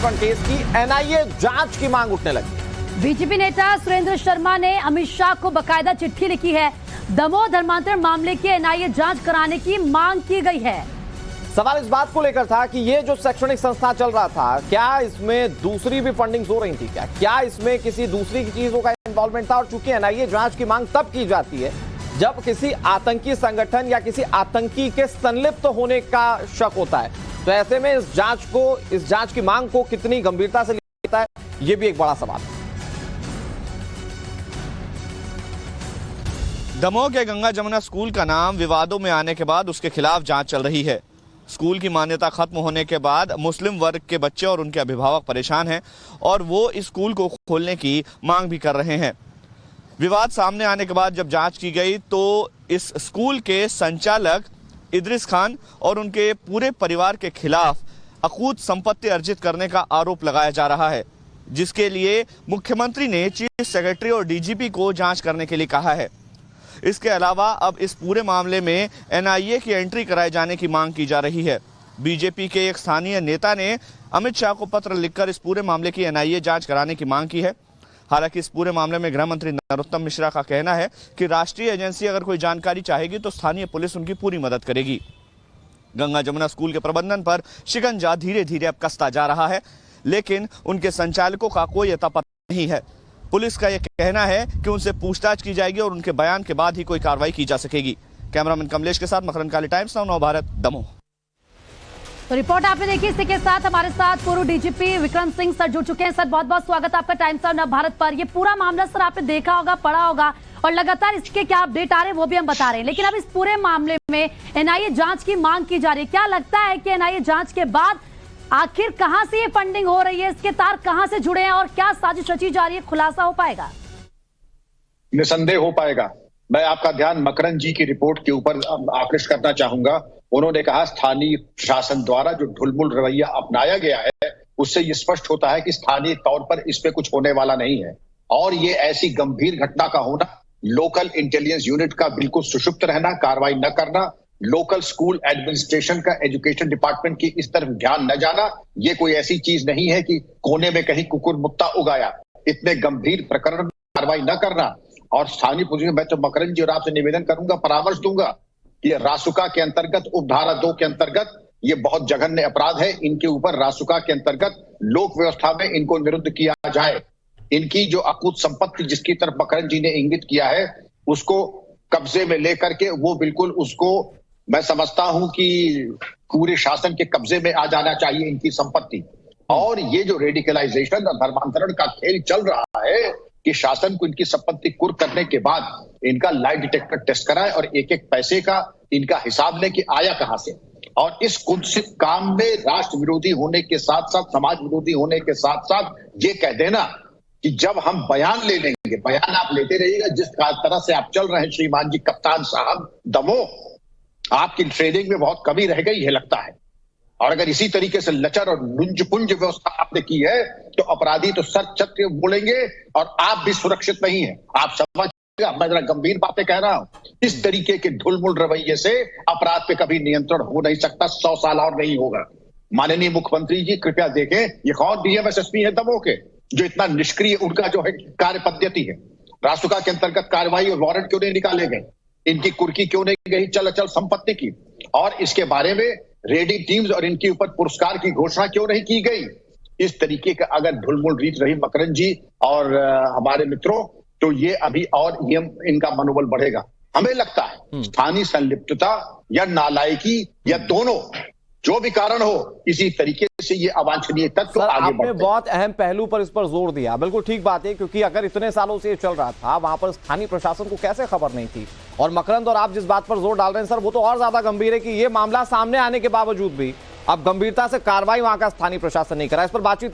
Case की NIA जांच की मांग उठने लगी। बीजेपी नेता सुरेंद्र शर्मा ने अमित शाह को बकायदा चिट्ठी लिखी है। दमोह धर्मांतरण मामले की एनआईए जांच कराने की मांग की गई है। सवाल इस बात को लेकर था कि ये जो शैक्षणिक संस्था चल रहा था, क्या इसमें दूसरी भी फंडिंग हो रही थी, क्या इसमें किसी दूसरी की चीजों का इन्वॉल्वमेंट था। और चूंकि एनआईए जांच की मांग तब की जाती है जब किसी आतंकी संगठन या किसी आतंकी के संलिप्त होने का शक होता है, तो ऐसे में इस जांच की मांग को कितनी गंभीरता से लिया जाता है, यह भी एक बड़ा सवाल है। दमोह के गंगा जमुना स्कूल का नाम विवादों में आने के बाद उसके खिलाफ जांच चल रही है। स्कूल की मान्यता खत्म होने के बाद मुस्लिम वर्ग के बच्चे और उनके अभिभावक परेशान हैं और वो इस स्कूल को खोलने की मांग भी कर रहे हैं। विवाद सामने आने के बाद जब जांच की गई तो इस स्कूल के संचालक इदरिस खान और उनके पूरे परिवार के खिलाफ अकूत संपत्ति अर्जित करने का आरोप लगाया जा रहा है, जिसके लिए मुख्यमंत्री ने चीफ सेक्रेटरी और डीजीपी को जांच करने के लिए कहा है। इसके अलावा अब इस पूरे मामले में एनआईए की एंट्री कराए जाने की मांग की जा रही है। बीजेपी के एक स्थानीय नेता ने अमित शाह को पत्र लिखकर इस पूरे मामले की एनआईए जांच कराने की मांग की है। हालांकि इस पूरे मामले में गृह मंत्री नरोत्तम मिश्रा का कहना है कि राष्ट्रीय एजेंसी अगर कोई जानकारी चाहेगी तो स्थानीय पुलिस उनकी पूरी मदद करेगी। गंगा जमुना स्कूल के प्रबंधन पर शिकंजा धीरे धीरे अब कसता जा रहा है, लेकिन उनके संचालकों का कोई अता पता नहीं है। पुलिस का यह कहना है कि उनसे पूछताछ की जाएगी और उनके बयान के बाद ही कोई कार्रवाई की जा सकेगी। कैमरामैन कमलेश के साथ मकरंद काली, टाइम्स नाउ नव भारत, दमोह। तो रिपोर्ट आपने देखी। इसी के साथ हमारे साथ पूर्व डीजीपी विक्रम सिंह सर जुड़ चुके हैं। सर, बहुत बहुत स्वागत आपका टाइम्स नाउ नव भारत पर। ये पूरा मामला सर आपने देखा होगा, पढ़ा होगा और लगातार इसके क्या अपडेट आ रहे हैं वो भी हम बता रहे हैं। लेकिन अब इस पूरे मामले में एनआईए जांच की मांग की जा रही है। क्या लगता है कि एनआईए जांच के बाद आखिर कहां से ये फंडिंग हो रही है, इसके तार कहां से जुड़े हैं और क्या साजिश रची जा रही है, खुलासा हो पाएगा? निसंदेह हो पाएगा। मैं आपका ध्यान मकरंद जी की रिपोर्ट के ऊपर आकृष्ट करना चाहूंगा। उन्होंने कहा स्थानीय प्रशासन द्वारा जो ढुलमुल रवैया अपनाया गया है उससे ये स्पष्ट होता है कि स्थानीय तौर पर इस पे कुछ होने वाला नहीं है। और ये ऐसी गंभीर घटना का होना, लोकल इंटेलिजेंस यूनिट का बिल्कुल सुषुप्त रहना, कार्रवाई न करना, लोकल स्कूल एडमिनिस्ट्रेशन का, एजुकेशन डिपार्टमेंट की इस तरफ ध्यान न जाना, ये कोई ऐसी चीज नहीं है कि कोने में कहीं कुकुर मुत्ता उगाया। इतने गंभीर प्रकरण में कार्रवाई न करना और स्थानीय पुलिस, मैं तो मकरंद जी और आपसे निवेदन करूंगा, परामर्श दूंगा कि रासुका के अंतर्गत उपधारा 2 के अंतर्गत ये बहुत जघन्य अपराध है। इनके ऊपर रासुका के अंतर्गत लोक व्यवस्था में इनको निरुद्ध किया जाए। इनकी जो अकूत संपत्ति जिसकी तरफ मकरंद जी ने इंगित किया है उसको कब्जे में लेकर के वो बिल्कुल उसको मैं समझता हूं कि पूरे शासन के कब्जे में आ जाना चाहिए इनकी संपत्ति। और ये जो रेडिकलाइजेशन और धर्मांतरण का खेल चल रहा है कि शासन को इनकी संपत्ति कुर्क करने के बाद इनका लाई डिटेक्टर टेस्ट कराए और एक एक पैसे का इनका हिसाब ले कि आया कहां से। और इस कुत्सित काम में राष्ट्र विरोधी होने के साथ साथ, समाज विरोधी होने के साथ साथ ये कह देना कि जब हम बयान ले लेंगे, बयान आप लेते रहिएगा जिस तरह से आप चल रहे हैं श्रीमान जी कप्तान साहब, दमोह आपकी ट्रेनिंग में बहुत कमी रह गई है लगता है। और अगर इसी तरीके से लचर और लुंजपुंज व्यवस्था आपने की है तो अपराधी तो सर चक्र बोलेंगे और आप भी सुरक्षित नहीं है। आप समझिएगा, मैं जरा गंभीर बातें कह रहा हूं। इस तरीके के ढुलमुल रवैये से अपराध पे कभी नियंत्रण हो नहीं सकता, 100 साल और नहीं होगा। माननीय मुख्यमंत्री जी कृपया देखें, ये कौन डीएमएसएसपी है दमोह के जो इतना निष्क्रिय उनका जो है कार्य पद्धति है। रासुका के अंतर्गत कार्रवाई और वारंट क्यों नहीं निकाले गए, इनकी कुर्की क्यों नहीं गई चल अचल संपत्ति की, और इसके बारे में रेडी टीम्स और इनके ऊपर पुरस्कार की घोषणा क्यों नहीं की गई। इस तरीके का अगर ढुलमुल रीत रही मकरंद जी और हमारे मित्रों, तो ये अभी और ये इनका मनोबल बढ़ेगा। हमें लगता है स्थानीय संलिप्तता या नालायकी या दोनों जो भी कारण हो, इसी तरीके से ये अवांछनीय तत्व आगे बढ़ते हैं। आपने बहुत अहम पहलू पर इस पर जोर दिया। बिल्कुल ठीक बात है, क्योंकि अगर इतने सालों से ये चल रहा था, वहां पर स्थानीय प्रशासन को कैसे खबर नहीं थी। और मकरंद और आप जिस बात पर जोर डाल रहे हैं सर, वो तो और ज्यादा गंभीर है कि ये मामला सामने आने के बावजूद भी अब गंभीरता से कार्रवाई वहां का स्थानीय प्रशासन नहीं करा। इस पर बातचीत